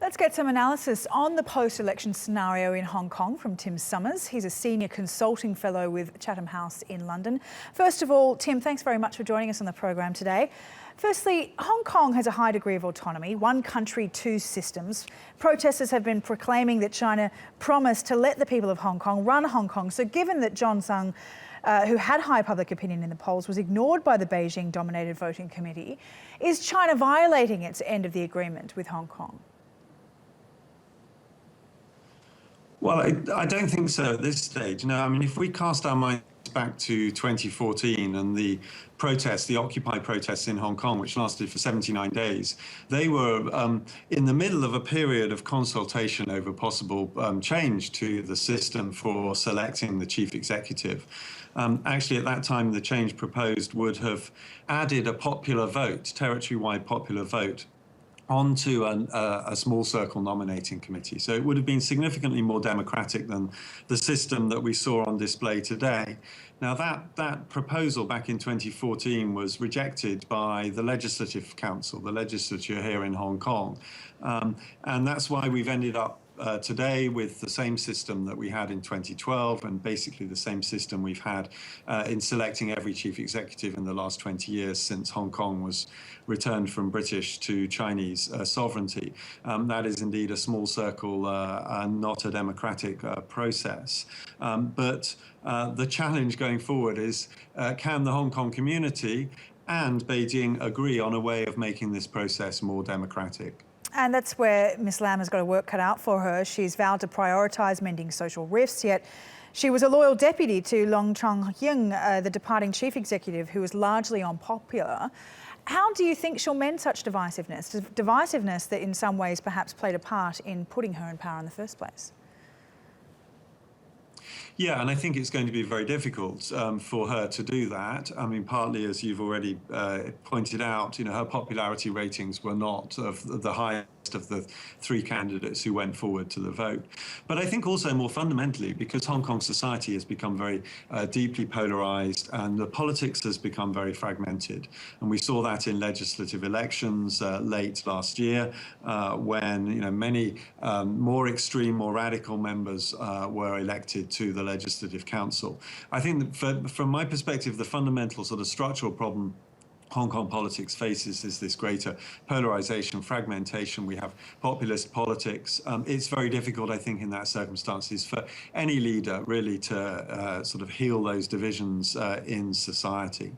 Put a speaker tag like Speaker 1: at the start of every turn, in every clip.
Speaker 1: Let's get some analysis on the post-election scenario in Hong Kong from Tim Summers. He's a senior consulting fellow with Chatham House in London. First of all, Tim, thanks very much for joining us on the program today. Firstly, Hong Kong has a high degree of autonomy, one country, two systems. Protesters have been proclaiming that China promised to let the people of Hong Kong run Hong Kong. So given that John Tsang, who had high public opinion in the polls, was ignored by the Beijing-dominated voting committee, is China violating its end of the agreement with Hong Kong?
Speaker 2: Well, I don't think so at this stage. No, I mean, if we cast our minds back to 2014 and the protests, the Occupy protests in Hong Kong, which lasted for 79 days, they were in the middle of a period of consultation over possible change to the system for selecting the chief executive. Actually, at that time, the change proposed would have added a popular vote, territory-wide popular vote, onto a small circle nominating committee. So it would have been significantly more democratic than the system that we saw on display today. Now that proposal back in 2014 was rejected by the Legislative Council, the legislature here in Hong Kong. And that's why we've ended up today with the same system that we had in 2012 and basically the same system we've had in selecting every chief executive in the last 20 years since Hong Kong was returned from British to Chinese sovereignty. That is indeed a small circle and not a democratic process. But the challenge going forward is can the Hong Kong community and Beijing agree on a way of making this process more democratic?
Speaker 1: And that's where Ms Lam has got a work cut out for her. She's vowed to prioritise mending social rifts, yet she was a loyal deputy to Long Chong-yung, the departing chief executive, who was largely unpopular. How do you think she'll mend such divisiveness? Divisiveness that in some ways perhaps played a part in putting her in power in the first place?
Speaker 2: Yeah, and I think it's going to be very difficult for her to do that. I mean, partly, as you've already pointed out, her popularity ratings were not of the highest of the three candidates who went forward to the vote. But I think also more fundamentally, because Hong Kong society has become very deeply polarized and the politics has become very fragmented. And we saw that in legislative elections late last year when many more extreme, more radical members were elected to the Legislative Council. I think that from my perspective, the fundamental sort of structural problem Hong Kong politics faces is this greater polarization, fragmentation. We have populist politics. It's very difficult, I think, in that circumstances for any leader really to sort of heal those divisions in society.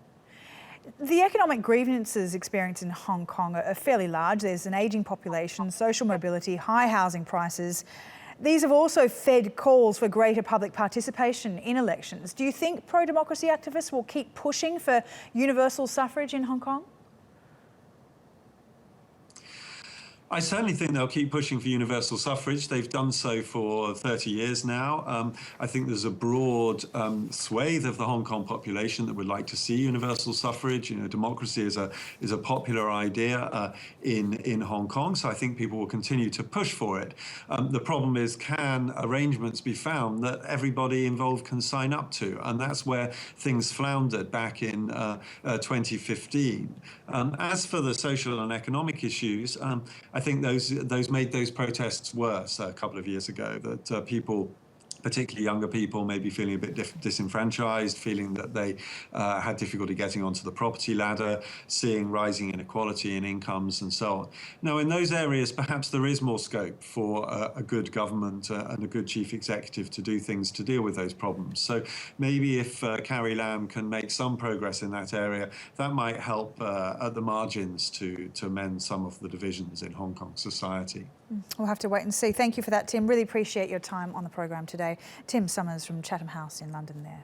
Speaker 1: The economic grievances experienced in Hong Kong are fairly large. There's an ageing population, social mobility, high housing prices. These have also fed calls for greater public participation in elections. Do you think pro-democracy activists will keep pushing for universal suffrage in Hong Kong?
Speaker 2: I certainly think they'll keep pushing for universal suffrage. They've done so for 30 years now. I think there's a broad swathe of the Hong Kong population that would like to see universal suffrage. Democracy is a popular idea in Hong Kong, so I think people will continue to push for it. The problem is, can arrangements be found that everybody involved can sign up to? And that's where things floundered back in 2015. As for the social and economic issues, I think those made those protests worse a couple of years ago, that people, particularly younger people, may be feeling a bit disenfranchised, feeling that they had difficulty getting onto the property ladder, seeing rising inequality in incomes and so on. Now, in those areas, perhaps there is more scope for a good government and a good chief executive to do things to deal with those problems. So maybe if Carrie Lam can make some progress in that area, that might help at the margins to mend some of the divisions in Hong Kong society.
Speaker 1: We'll have to wait and see. Thank you for that, Tim. Really appreciate your time on the program today. Tim Summers from Chatham House in London there.